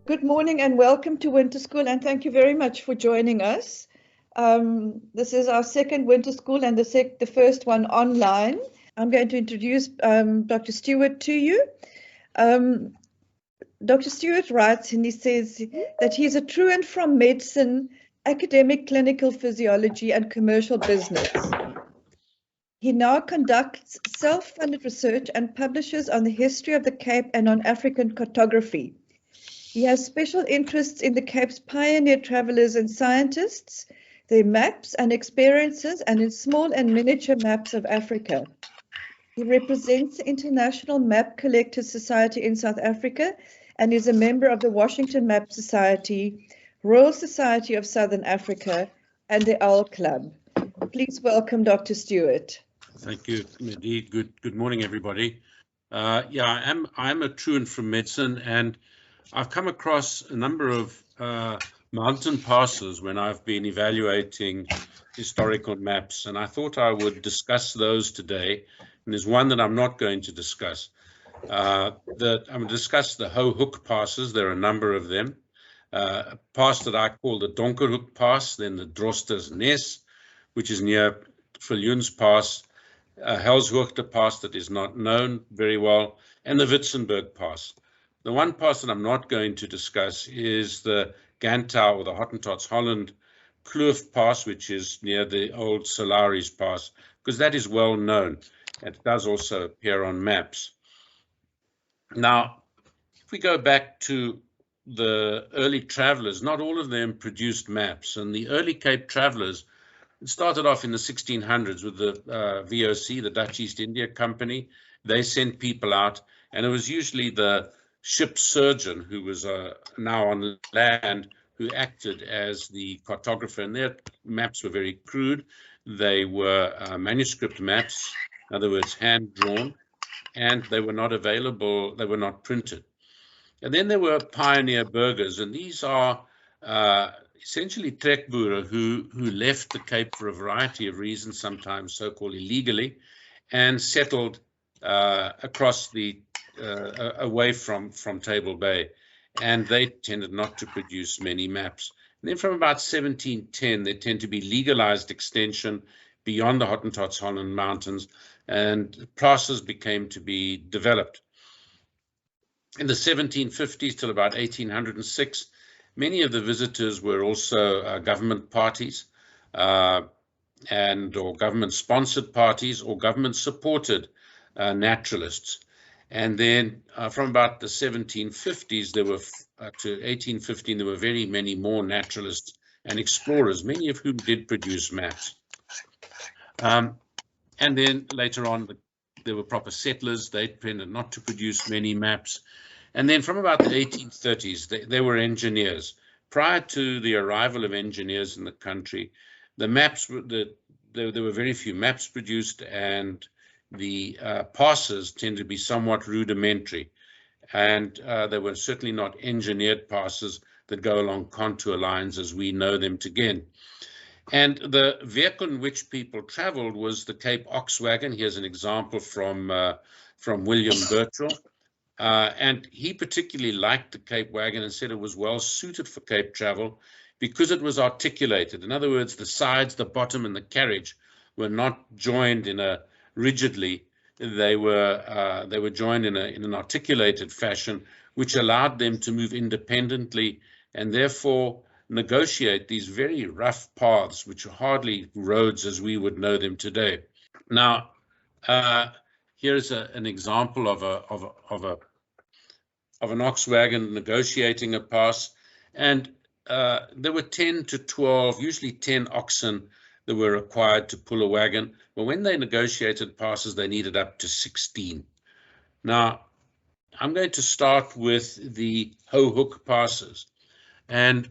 Good morning and welcome to Winter School, and thank you very much for joining us. This is our second Winter School and the first one online. I'm going to introduce Dr. Stewart to you. Dr. Stewart writes and he says that he's a truant from medicine, academic, clinical physiology and commercial business. He now conducts self-funded research and publishes on the history of the Cape and on African cartography. He has special interests in the Cape's pioneer travelers and scientists, their maps and experiences, and in small and miniature maps of Africa. He represents the International Map Collectors Society in South Africa and is a member of the Washington Map Society, Royal Society of Southern Africa, and the Owl Club. Please welcome Dr. Stewart. Thank you, Medie. Good morning, everybody. I'm a truant from medicine, and I've come across a number of mountain passes when I've been evaluating historical maps, and I thought I would discuss those today. And there's one that I'm not going to discuss. I'm going to discuss the Hoe Hook Passes. There are a number of them. A pass that I call the Donkerhoek Pass, then the Droster's Nest, which is near Fillun's Pass, Helshoogte Pass that is not known very well, and the Witzenberg Pass. The one pass that I'm not going to discuss is the Gantau or the Hottentots Holland Kloof Pass, which is near the old Solaris Pass, because that is well known. It does also appear on maps. Now, if we go back to the early travelers, not all of them produced maps, and the early Cape travelers, it started off in the 1600s with the VOC, the Dutch East India Company. They sent people out, and it was usually the ship surgeon, who was now on land, who acted as the cartographer, and their maps were very crude. They were manuscript maps, in other words, hand-drawn, and they were not available, they were not printed. And then there were pioneer burghers, and these are essentially trekboere who left the Cape for a variety of reasons, sometimes so-called illegally, and settled across the away from Table Bay, and they tended not to produce many maps. And then from about 1710, there tend to be legalized extension beyond the Hottentots Holland Mountains, and passes became to be developed. In the 1750s till about 1806, many of the visitors were also government parties, or government-sponsored parties, or government-supported naturalists. And then from about the 1750s, there were to 1815, there were very many more naturalists and explorers, many of whom did produce maps. And then later on, there were proper settlers. They tended not to produce many maps. And then from about the 1830s, there were engineers. Prior to the arrival of engineers in the country, the maps, there were very few maps produced, and the passes tend to be somewhat rudimentary, and they were certainly not engineered passes that go along contour lines as we know them today. And the vehicle in which people traveled was the Cape Ox Wagon. Here's an example from William Burchell, and he particularly liked the Cape Wagon and said it was well suited for Cape travel because it was articulated. In other words, the sides, the bottom, and the carriage were not joined in a rigidly. They were joined in an articulated fashion, which allowed them to move independently and therefore negotiate these very rough paths, which are hardly roads as we would know them today. Now, here's an example of an ox wagon negotiating a pass, and there were 10 to 12, usually 10 oxen that were required to pull a wagon. But when they negotiated passes, they needed up to 16. Now, I'm going to start with the Hohuk Passes. And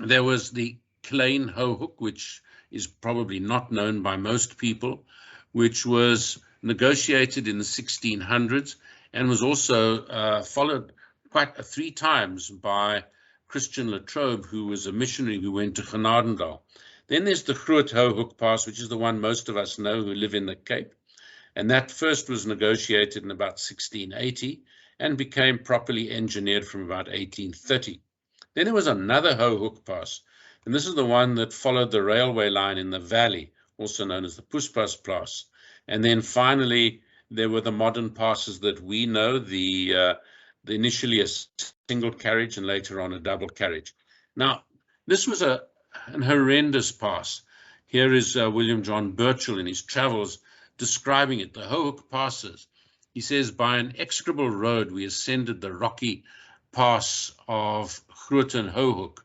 there was the Klein Hohuk, which is probably not known by most people, which was negotiated in the 1600s and was also followed quite 3 times by Christian Latrobe, who was a missionary who went to Genadendal. Then there's the Groot Hohuk Pass, which is the one most of us know who live in the Cape. And that first was negotiated in about 1680 and became properly engineered from about 1830. Then there was another Hohuk Pass, and this is the one that followed the railway line in the valley, also known as the Poespas Pass. And then finally, there were the modern passes that we know, the initially a single carriage and later on a double carriage. Now, this was an horrendous pass. Here is William John Burchell in his travels describing it, the Hohuk Passes. He says, by an execrable road, we ascended the rocky pass of Groot and Hohuk,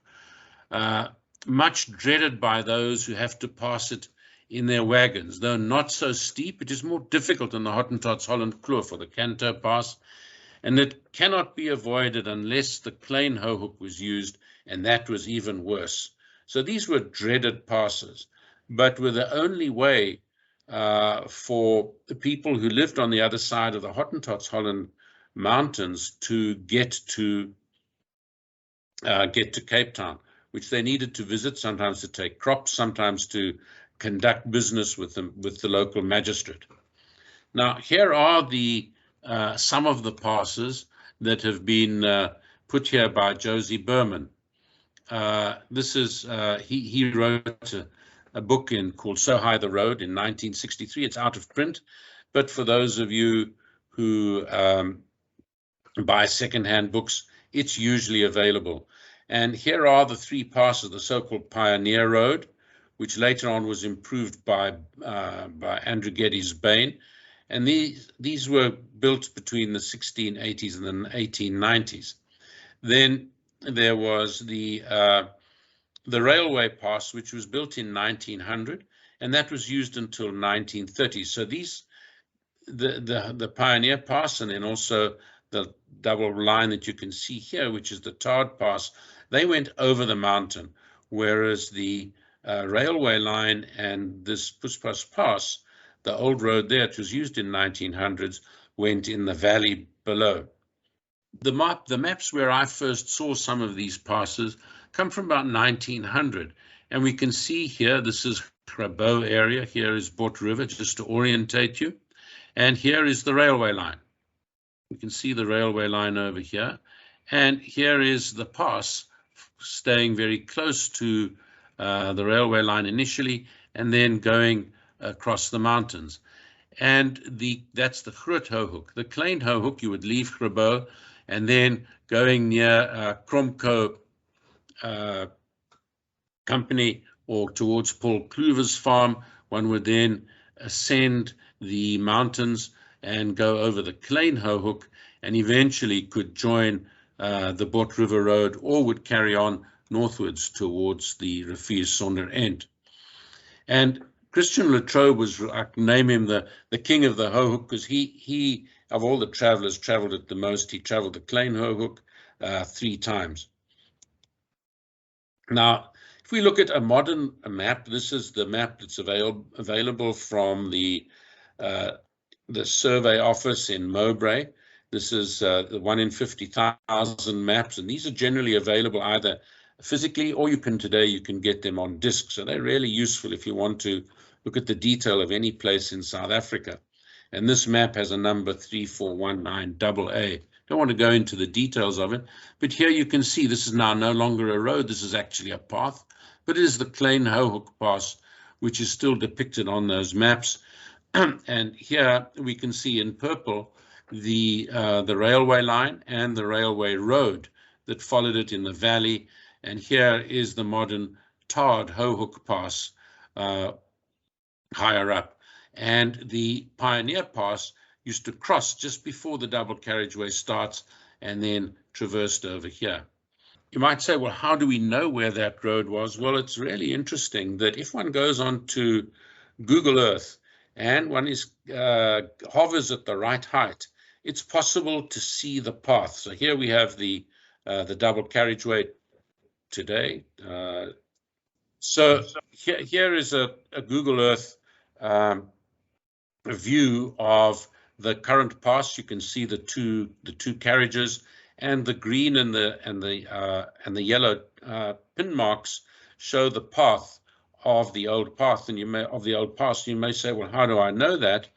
much dreaded by those who have to pass it in their wagons. Though not so steep, it is more difficult than the Hottentots Holland Kloof or the Canto Pass, and it cannot be avoided unless the Klein Hohuk was used, and that was even worse. So these were dreaded passes, but were the only way for the people who lived on the other side of the Hottentots Holland mountains to get to Cape Town, which they needed to visit, sometimes to take crops, sometimes to conduct business with the local magistrate. Now, here are the some of the passes that have been put here by Josie Berman. This is he wrote a book called So High the Road in 1963. It's out of print, but for those of you who buy secondhand books, it's usually available. And here are the three passes, the so-called Pioneer Road, which later on was improved by Andrew Geddes Bain. And these were built between the 1680s and the 1890s. Then there was the railway pass, which was built in 1900, and that was used until 1930. So the Pioneer Pass, and then also the double line that you can see here, which is the Tarred Pass, they went over the mountain, whereas the railway line and this Poespas Pass, the old road there, it was used in 1900s, went in the valley below. The maps where I first saw some of these passes come from about 1900, and we can see here, this is Grabouw area, here is Bot River, just to orientate you, and here is the railway line. You can see the railway line over here, and here is the pass staying very close to the railway line initially, and then going across the mountains. And that's the Groot Hohuk. The Klein Hohuk, you would leave Grabouw, and then going near Kromko Company or towards Paul Kluver's farm, one would then ascend the mountains and go over the Klein Hohuk, and eventually could join the Bot River Road, or would carry on northwards towards the Rivier Sonder End. And Christian Latrobe was, I name him the king of the Hohuk, because he of all the travelers traveled it the most. He traveled the Klein Hohuk 3 times. Now, if we look at a modern map, this is the map that's available from the survey office in Mowbray. This is the 1 in 50,000 maps, and these are generally available either physically, or you can get them on disk. So they're really useful if you want to look at the detail of any place in South Africa. And this map has a number 3419AA. Don't want to go into the details of it, but here you can see this is now no longer a road. This is actually a path, but it is the Klein Hohuk Pass, which is still depicted on those maps. And here we can see in purple the railway line and the railway road that followed it in the valley. And here is the modern tarred Hohuk Pass higher up. And the Pioneer Pass used to cross just before the double carriageway starts and then traversed over here. You might say, well, how do we know where that road was? Well, it's really interesting that if one goes on to Google Earth and one hovers at the right height, it's possible to see the path. So here we have the double carriageway today. So here is a Google Earth view of the current pass. You can see the two carriages, and the green and the yellow pin marks show the path of the old path. And you may say, well, how do I know that?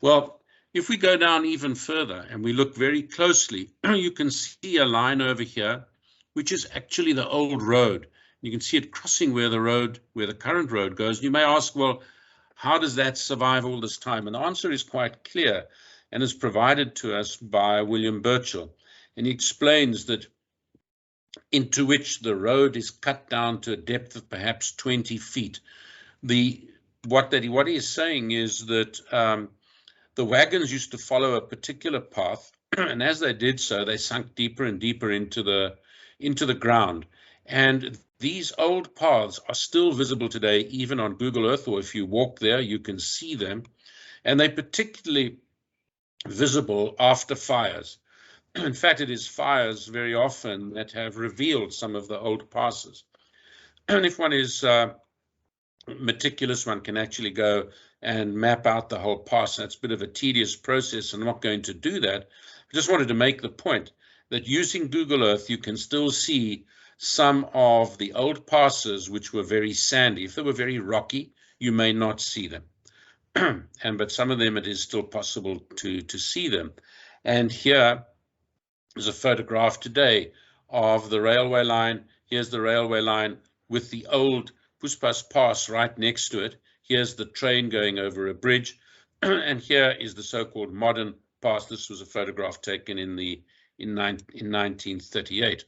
Well, if we go down even further and we look very closely, you can see a line over here, which is actually the old road. You can see it crossing where the current road goes. You may ask, well, how does that survive all this time? And the answer is quite clear and is provided to us by William Burchell. And he explains that into which the road is cut down to a depth of perhaps 20 feet. What he is saying is that the wagons used to follow a particular path, and as they did so, they sunk deeper and deeper into the ground. And these old paths are still visible today, even on Google Earth, or if you walk there, you can see them. And they're particularly visible after fires. In fact, it is fires very often that have revealed some of the old passes. And if one is meticulous, one can actually go and map out the whole pass. That's a bit of a tedious process. I'm not going to do that. I just wanted to make the point that using Google Earth, you can still see some of the old passes which were very sandy. If they were very rocky, you may not see them. But some of them, it is still possible to see them. And here is a photograph today of the railway line. Here's the railway line with the old Hohuk Pass right next to it. Here's the train going over a bridge. And here is the so-called modern pass. This was a photograph taken in 1938.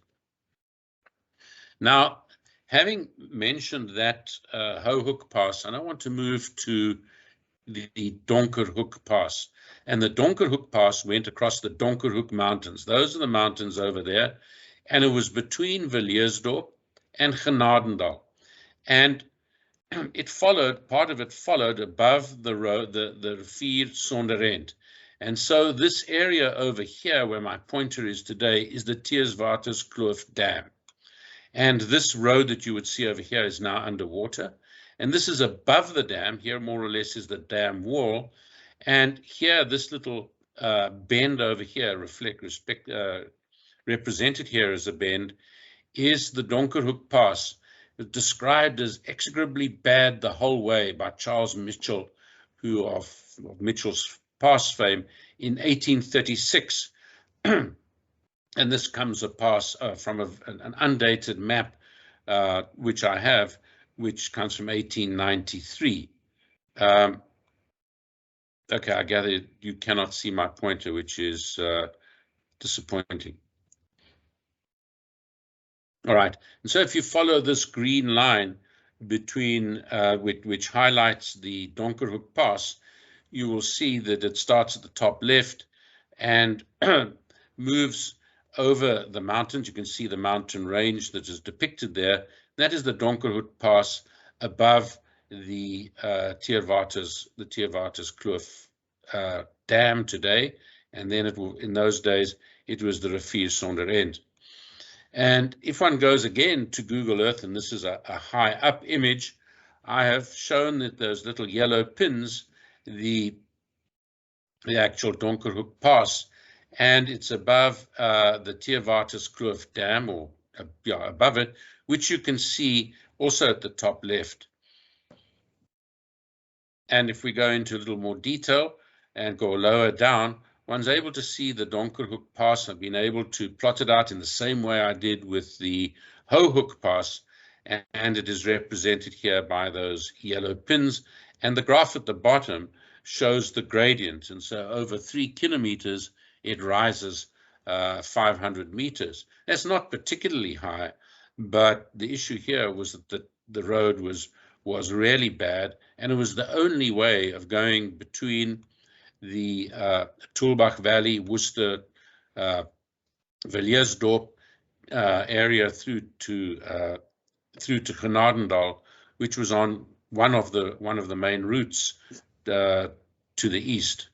Now, having mentioned that Hohuk Pass, and I want to move to the Donkerhoek Pass. And the Donkerhoek Pass went across the Donkerhoek Mountains. Those are the mountains over there. And it was between Villiersdorp and Genadendal. And it followed, part of it followed above the road, the rivier sonder end. And so this area over here, where my pointer is today, is the Tierwaterskloof Dam. And this road that you would see over here is now underwater. And this is above the dam. Here, more or less, is the dam wall. And here, this little bend over here, represented here as a bend, is the Donkerhoek Pass, described as execrably bad the whole way by Charles Michell, who of Mitchell's pass fame, in 1836. And this comes from an undated map, which I have, which comes from 1893. Okay, I gather you cannot see my pointer, which is disappointing. All right, and so if you follow this green line between which highlights the Donkerhoek Pass, you will see that it starts at the top left and moves over the mountains. You can see the mountain range that is depicted there. That is the Donkerhoek Pass above the Tierwaterskloof Dam today, and then it will, in those days, it was the rivier sonder end. And if one goes again to Google Earth, and this is a high up image, I have shown that those little yellow pins, the actual Donkerhoek Pass, and it's above the Tierwaterskloof Dam, or above it, which you can see also at the top left. And if we go into a little more detail and go lower down, one's able to see the Donkerhoek Pass. I've been able to plot it out in the same way I did with the Hohuk Pass, and it is represented here by those yellow pins. And the graph at the bottom shows the gradient, and so over 3 kilometers it rises 500 meters. That's not particularly high, but the issue here was that the road was really bad, and it was the only way of going between the Tulbach Valley, Worcester, Villiersdorp area through to Genadendal, which was on one of the main routes to the east.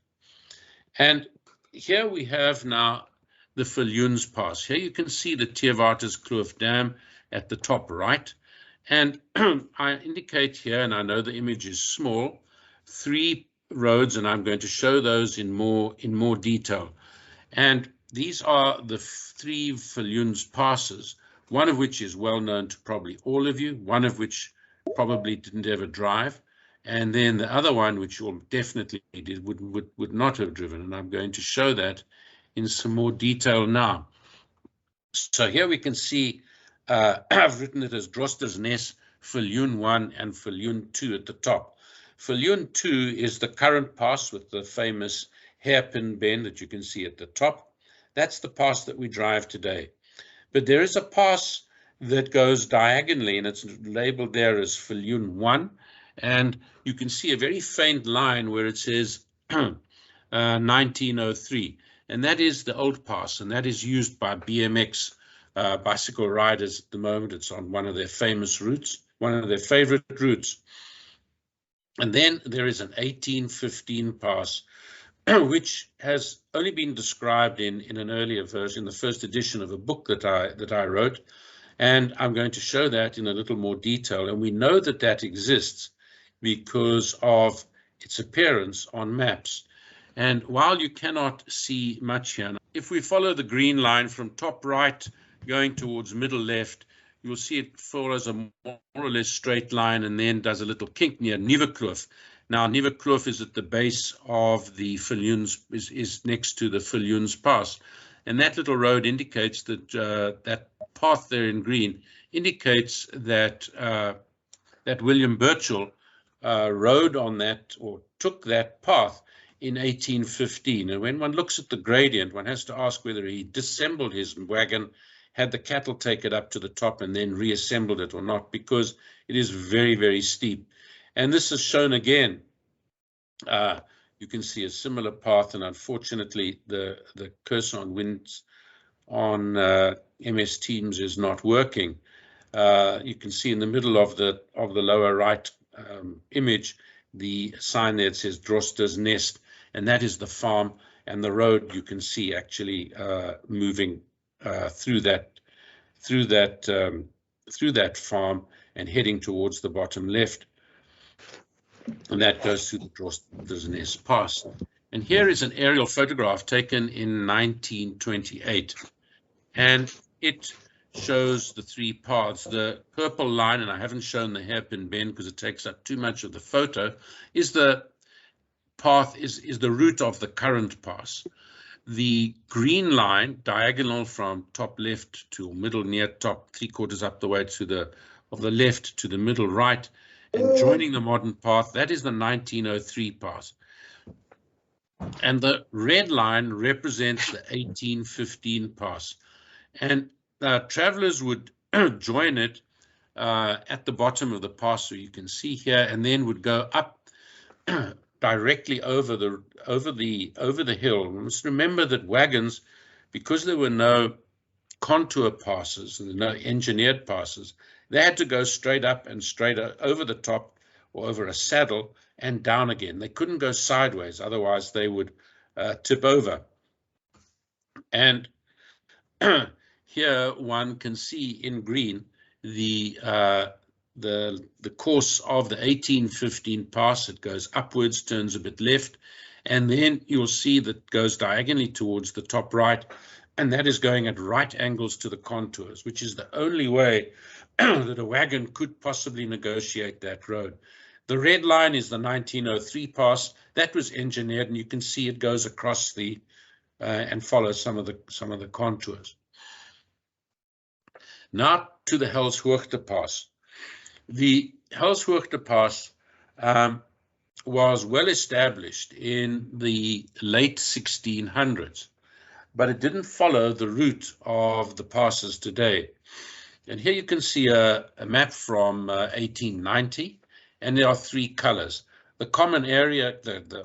And here we have now the Fillun's Pass. Here you can see the Tierwaterskloof Dam at the top right. And I indicate here, and I know the image is small, 3 roads, and I'm going to show those in more detail. And these are the 3 Fillun's passes, one of which is well known to probably all of you, one of which probably didn't ever drive, And then the other one, which you definitely did, would not have driven. And I'm going to show that in some more detail now. So here we can see, I've written it as Droster's Nest, Viljoen 1 and Viljoen 2 at the top. Viljoen 2 is the current pass with the famous hairpin bend that you can see at the top. That's the pass that we drive today. But there is a pass that goes diagonally, and it's labeled there as Viljoen 1. And you can see a very faint line where it says 1903. And that is the old pass, and that is used by BMX bicycle riders at the moment. It's on one of their famous routes, one of their favorite routes. And then there is an 1815 pass, which has only been described in an earlier version, the first edition of a book that I wrote. And I'm going to show that in a little more detail. And we know that that exists because of its appearance on maps. And while you cannot see much here, if we follow the green line from top right going towards middle left, you'll see it follows a more or less straight line and then does a little kink near Nieuwekloof. Now, Nieuwekloof is at the base of the Viljoens, is next to the Viljoens Pass. And that little road indicates that that path there in green indicates that that William Burchell rode on that, or took that path in 1815. And when one looks at the gradient, one has to ask whether he disassembled his wagon, had the cattle take it up to the top and then reassembled it or not, because it is very, very steep. And this is shown again. You can see a similar path, and unfortunately the cursor on MS Teams is not working. You can see in the middle of the lower right image the sign there that says Droster's Nest, and that is the farm, and the road you can see actually moving through that farm and heading towards the bottom left. And that goes through the Droster's Nest Pass. And here is an aerial photograph taken in 1928. And it shows the three paths. The purple line, and I haven't shown the hairpin bend because it takes up too much of the photo, is the path, is the route of the current pass. The green line, diagonal from top left to middle near top, 3/4 up the way to the left to the middle right, and joining the modern path, that is the 1903 pass. And the red line represents the 1815 pass. And travelers would join it at the bottom of the pass, so you can see here, and then would go up directly over the hill. We must remember that wagons, because there were no contour passes and no engineered passes, they had to go straight up and straight over the top or over a saddle and down again. They couldn't go sideways, otherwise they would tip over. And here one can see in green the course of the 1815 pass. It goes upwards, turns a bit left, and then you'll see that goes diagonally towards the top right, and that is going at right angles to the contours, which is the only way that a wagon could possibly negotiate that road. The red line is the 1903 pass. That was engineered, and you can see it goes across the and follows some of the contours. Now to the Helshoogte Pass. The Helshoogte Pass was well established in the late 1600s, but it didn't follow the route of the passes today. And here you can see a map from 1890, and there are three colors. The common area,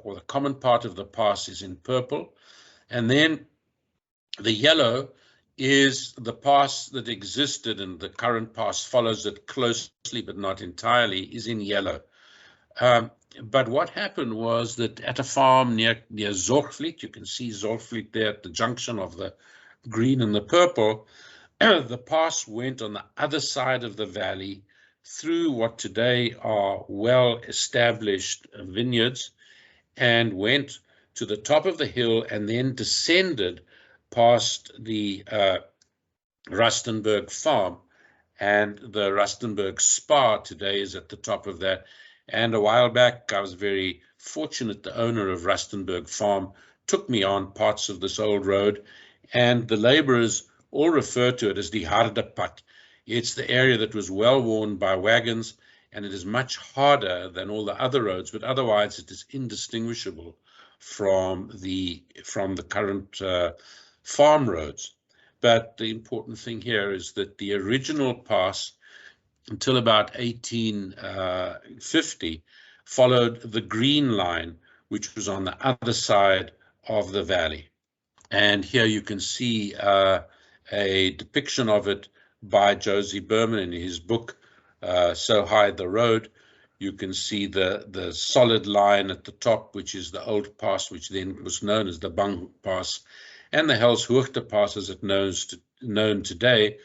or the common part of the pass, is in purple, and then the yellow is the pass that existed, and the current pass follows it closely but not entirely, is in yellow. But what happened was that at a farm near Zorgvliet, you can see Zorgvliet there at the junction of the green and the purple, the pass went on the other side of the valley through what today are well-established vineyards, and went to the top of the hill and then descended past the Rustenberg farm, and the Rustenberg Spa today is at the top of that. And a while back, I was very fortunate. The owner of Rustenberg Farm took me on parts of this old road, and the laborers all refer to it as the harde pad. It's the area that was well worn by wagons, and it is much harder than all the other roads, but otherwise it is indistinguishable from the current farm roads. But the important thing here is that the original pass, until about 1850, followed the green line, which was on the other side of the valley. And here you can see a depiction of it by Josie Berman in his book, So High the Road. You can see the solid line at the top, which is the old pass, which then was known as the Banghoek Pass, and the Helshoogte Pass, as it's known today,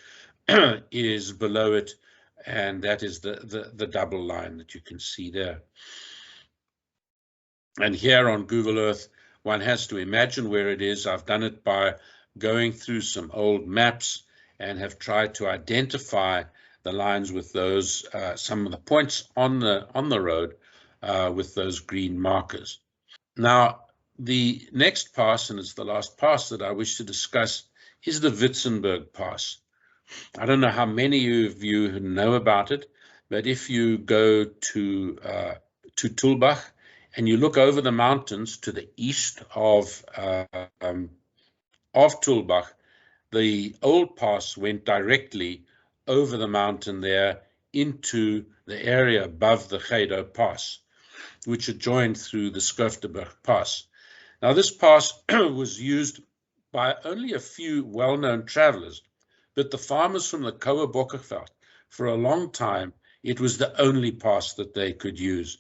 is below it, and that is the double line that you can see there. And here on Google Earth, one has to imagine where it is. I've done it by going through some old maps and have tried to identify the lines with those, some of the points on the road with those green markers. Now, the next pass, and it's the last pass that I wish to discuss, is the Witzenberg Pass. I don't know how many of you know about it, but if you go to Tulbach and you look over the mountains to the east of Tulbach, the old pass went directly over the mountain there into the area above the Helshoogte Pass, which adjoined through the Scuftuber Pass. Now, this pass was used by only a few well-known travelers, but the farmers from the Bokkeveld, for a long time, it was the only pass that they could use.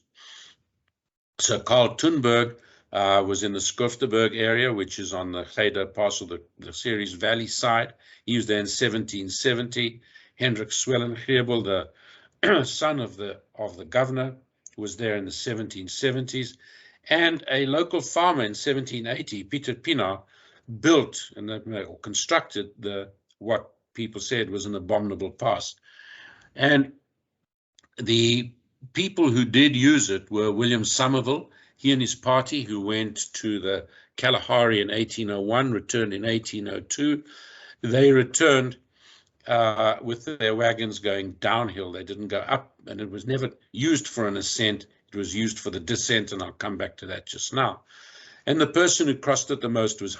So Carl Thunberg was in the Schurfteberg area, which is on the Helshoogte Pass, or the Ceres Valley side. He was there in 1770. Hendrik Swellengrebel, the son of the governor, was there in the 1770s. And a local farmer in 1780, Peter Pienaar, built or constructed what people said was an abominable pass. And the people who did use it were William Somerville, he and his party, who went to the Kalahari in 1801, returned in 1802. They returned with their wagons going downhill. They didn't go up, and it was never used for an ascent. It was used for the descent, and I'll come back to that just now. And the person who crossed it the most was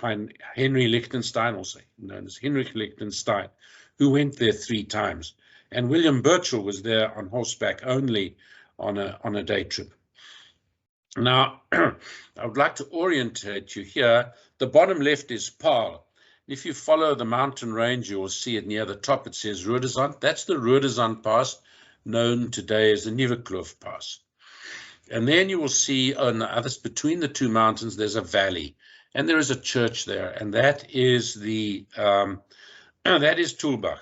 Henry Lichtenstein, also known as Henrik Lichtenstein, who went there 3 times. And William Burchell was there on horseback only on a day trip. Now, I would like to orientate you here. The bottom left is Paarl. If you follow the mountain range, you will see it near the top. It says Rudezand. That's the Rudezand Pass, known today as the Nieuwekloof Pass. And then you will see on the others, between the two mountains, there's a valley, and there is a church there, and that is Tulbach.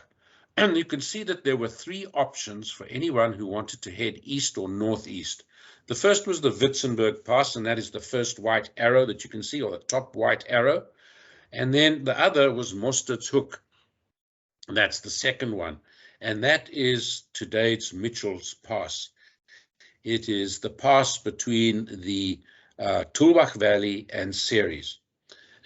And you can see that there were 3 options for anyone who wanted to head east or northeast. The first was the Witzenberg Pass, and that is the first white arrow that you can see, or the top white arrow. And then the other was Mosterd's That's the second one, and that is today's Mitchell's Pass. It is the pass between the Tulbach Valley and Ceres.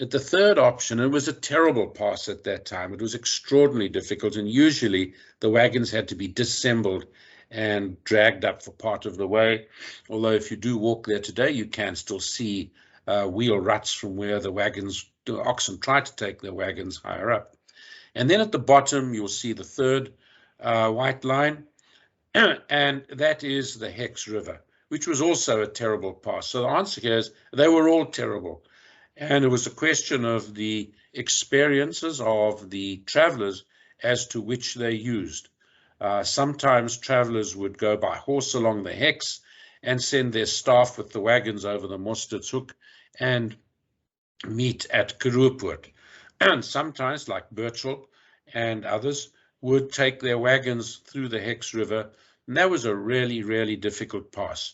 At the third option, it was a terrible pass at that time. It was extraordinarily difficult, and usually the wagons had to be disassembled and dragged up for part of the way. Although if you do walk there today, you can still see wheel ruts from where the oxen tried to take their wagons higher up. And then at the bottom, you'll see the third white line, and that is the Hex River, which was also a terrible pass. So the answer here is they were all terrible. And it was a question of the experiences of the travelers as to which they used. Sometimes travelers would go by horse along the Hex and send their staff with the wagons over the Mosterd's and meet at Karoopoort. And sometimes, like Burchell and others, would take their wagons through the Hex River, and that was a really, really difficult pass.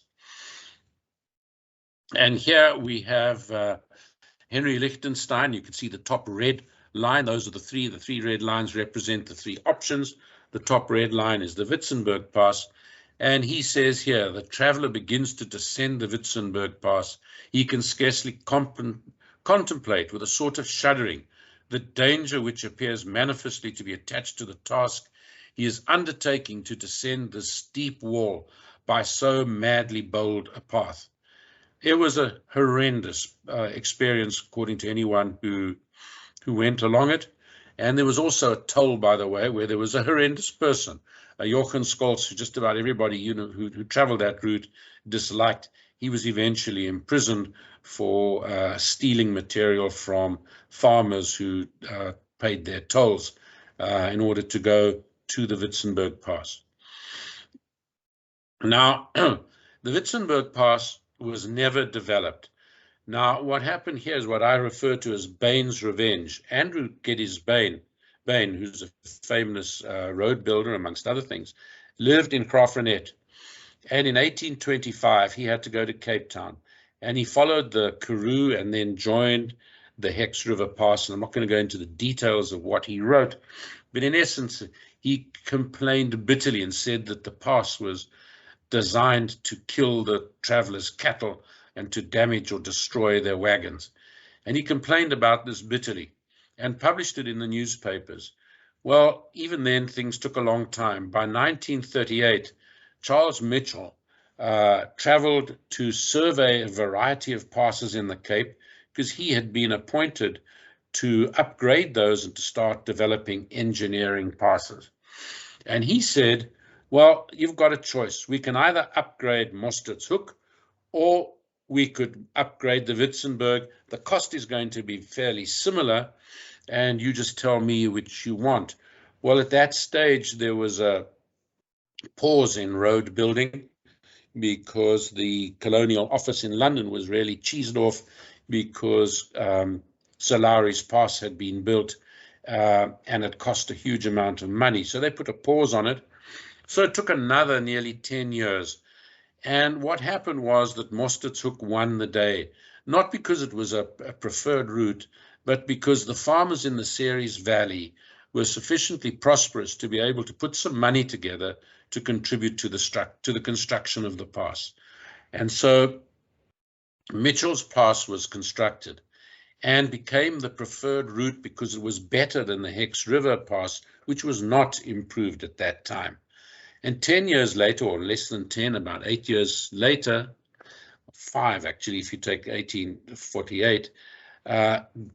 And here we have Henry Lichtenstein. You can see the top red line. Those are the three red lines represent the 3 options. The top red line is the Witzenberg Pass, And he says here, the traveler begins to descend the Witzenberg Pass. He can scarcely contemplate with a sort of shuddering the danger which appears manifestly to be attached to the task he is undertaking to descend this steep wall by so madly bold a path. It was a horrendous experience, according to anyone who went along it. And there was also a toll, by the way, where there was a horrendous person, a Jochen Scholz, who just about everybody who traveled that route disliked. He was eventually imprisoned for stealing material from farmers who paid their tolls in order to go to the Witzenberg Pass. Now, the Witzenberg Pass was never developed. Now, what happened here is what I refer to as Bain's revenge. Andrew Geddes Bain, who's a famous road builder, amongst other things, lived in Crawfordnet. And in 1825, he had to go to Cape Town. And he followed the Karoo and then joined the Hex River Pass. And I'm not going to go into the details of what he wrote. But in essence, he complained bitterly and said that the pass was designed to kill the travelers' cattle and to damage or destroy their wagons. And he complained about this bitterly and published it in the newspapers. Well, even then, things took a long time. By 1938, Charles Michell traveled to survey a variety of passes in the Cape because he had been appointed to upgrade those and to start developing engineering passes. And he said, well, you've got a choice. We can either upgrade Mostert's Hook or we could upgrade the Witzenberg. The cost is going to be fairly similar, and you just tell me which you want. Well, at that stage, there was a pause in road building because the Colonial Office in London was really cheesed off because Sir Lowry's Pass had been built and it cost a huge amount of money. So they put a pause on it. So it took another nearly 10 years. And what happened was that Mostert's Hook won the day, not because it was a preferred route, but because the farmers in the Ceres Valley were sufficiently prosperous to be able to put some money together to contribute to the construction of the pass. And so Mitchell's Pass was constructed and became the preferred route because it was better than the Hex River Pass, which was not improved at that time. And 10 years later, or less than 10, about 8 years later, 5 actually, if you take 1848,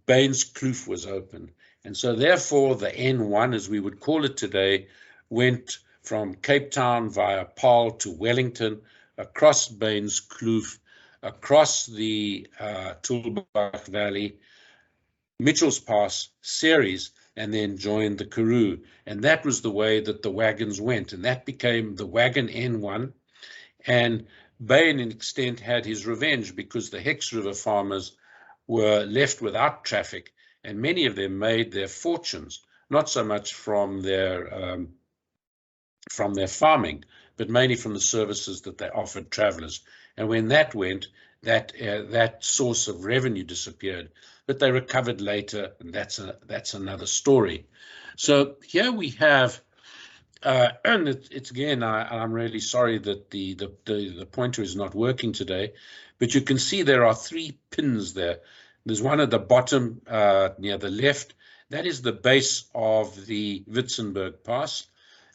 Bain's Kloof was opened. And so therefore the N1, as we would call it today, went from Cape Town via Paarl to Wellington, across Bain's Kloof, across the Tulbach Valley, Mitchell's Pass, Ceres, and then joined the Karoo. And that was the way that the wagons went. And that became the wagon N1. And Bain, in extent, had his revenge because the Hex River farmers were left without traffic. And many of them made their fortunes, not so much from their farming, but mainly from the services that they offered travelers. And when that went, that source of revenue disappeared. But they recovered later, and that's another story. So here we have, and it's again, I'm really sorry that the pointer is not working today, but you can see there are 3 pins there. There's one at the bottom near the left. That is the base of the Witzenberg Pass.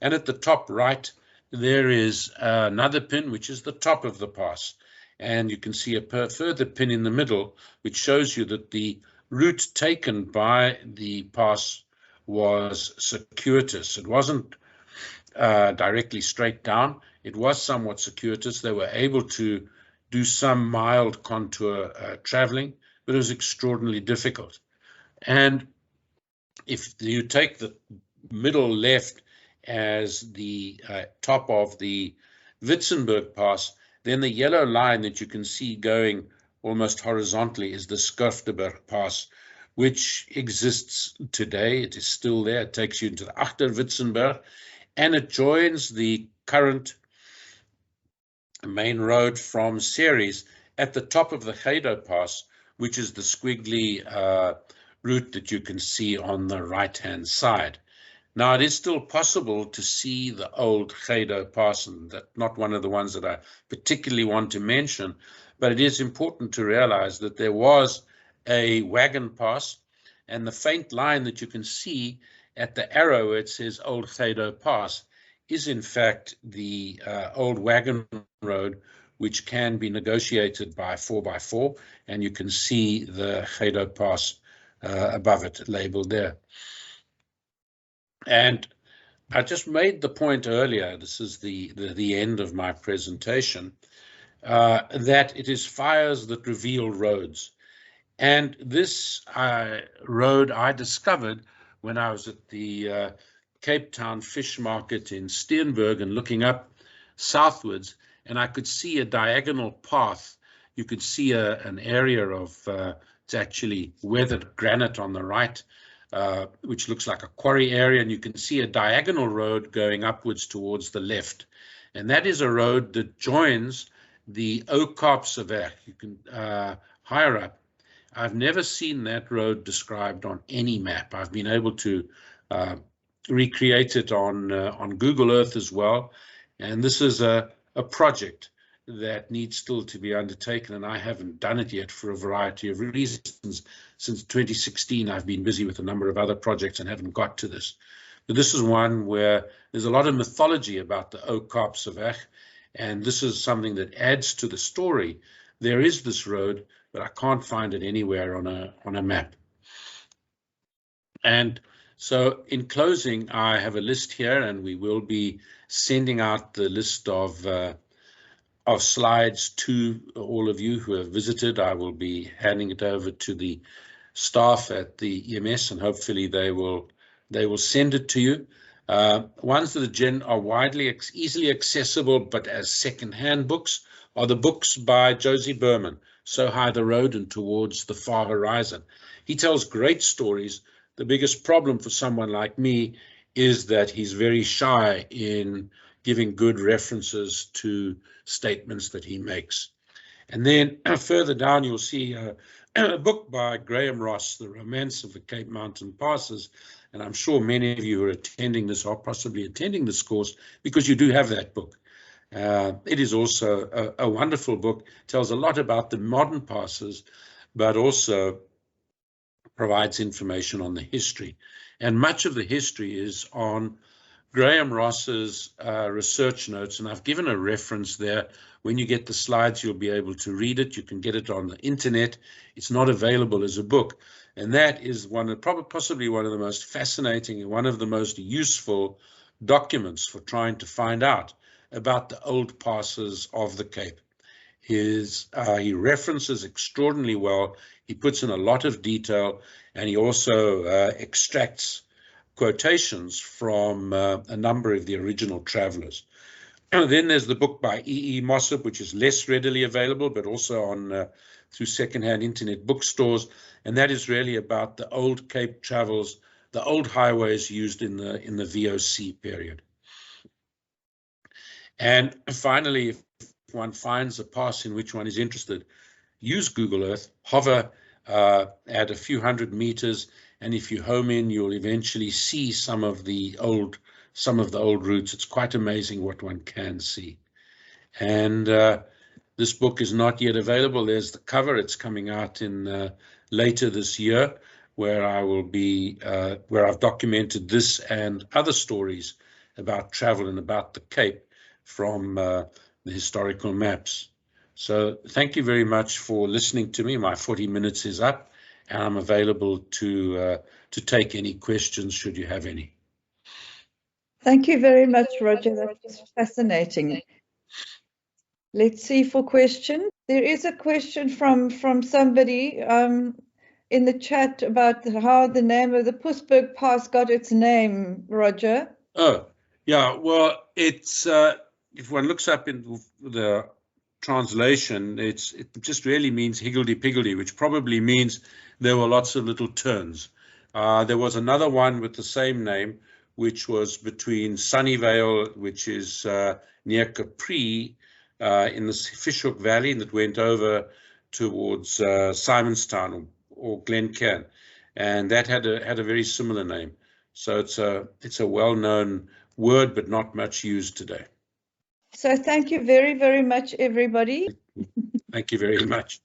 And at the top right, there is another pin, which is the top of the pass. And you can see a further pin in the middle, which shows you that the route taken by the pass was circuitous. It wasn't directly straight down. It was somewhat circuitous. They were able to do some mild contour traveling, but it was extraordinarily difficult. And if you take the middle left as the top of the Witzenberg Pass, then the yellow line that you can see going almost horizontally is the Schurfteberg Pass, which exists today. It is still there. It takes you into the Achter Witzenberg, and it joins the current main road from Ceres at the top of the Helshoogte Pass, which is the squiggly route that you can see on the right-hand side. Now, it is still possible to see the old Helshoogte Pass, and that's not one of the ones that I particularly want to mention, but it is important to realize that there was a wagon pass, and the faint line that you can see at the arrow, it says Old Helshoogte Pass, is in fact the old wagon road, which can be negotiated by 4x4, and you can see the Helshoogte Pass above it labeled there. And I just made the point earlier, this is the end of my presentation, that it is fires that reveal roads. And this road I discovered when I was at the Cape Town Fish Market in Steenberg and looking up southwards, and I could see a diagonal path. You could see an area of, it's actually weathered granite on the right, which looks like a quarry area, and you can see a diagonal road going upwards towards the left. And that is a road that joins the Oak-Kaapseweg. You can higher up. I've never seen that road described on any map. I've been able to recreate it on Google Earth as well. And this is a project that needs still to be undertaken, and I haven't done it yet for a variety of reasons. Since 2016, I've been busy with a number of other projects and haven't got to this. But this is one where there's a lot of mythology about the Oak-Kaapseweg, and this is something that adds to the story. There is this road, but I can't find it anywhere on a map. And so in closing, I have a list here, and we will be sending out the list of slides to all of you who have visited. I will be handing it over to the staff at the EMS, and hopefully they will send it to you. Ones that are widely easily accessible, but as second-hand books, are the books by Josie Berman, So High the Road and Towards the Far Horizon. He tells great stories. The biggest problem for someone like me is that he's very shy in giving good references to statements that he makes. And then further down, you'll see a book by Graham Ross, The Romance of the Cape Mountain Passes. And I'm sure many of you who are attending this are possibly attending this course because you do have that book. It is also a wonderful book, tells a lot about the modern passes, but also provides information on the history. And much of the history is on Graham Ross's research notes, and I've given a reference there. When you get the slides, you'll be able to read it. You can get it on the internet. It's not available as a book. And that is possibly one of the most fascinating and one of the most useful documents for trying to find out about the old passes of the Cape. He references extraordinarily well. He puts in a lot of detail, and he also extracts quotations from a number of the original travelers. Then there's the book by E.E. Mossop, which is less readily available, but also on through secondhand internet bookstores, and that is really about the old Cape travels, the old highways used in the VOC period. And finally, if one finds a pass in which one is interested, use Google Earth, hover at a few hundred meters, and if you home in, you'll eventually see some of the old routes. It's quite amazing what one can see. And this book is not yet available. There's the cover. It's coming out in later this year, where I will be where I've documented this and other stories about travel and about the Cape from the historical maps. So thank you very much for listening to me. My 40 minutes is up, and I'm available to take any questions should you have any. Thank you very much, Roger. That was fascinating. Let's see for questions. There is a question from somebody in the chat about how the name of the Witzenberg Pass got its name, Roger. Oh, yeah. Well, it's if one looks up in the translation, it just really means higgledy-piggledy, which probably means there were lots of little turns. There was another one with the same name, which was between Sunnyvale, which is near Capri, in the Fishhook Valley, that went over towards Simonstown or Glencairn, and that had a very similar name. So it's a well-known word, but not much used today. So thank you very, very much, everybody. Thank you very much.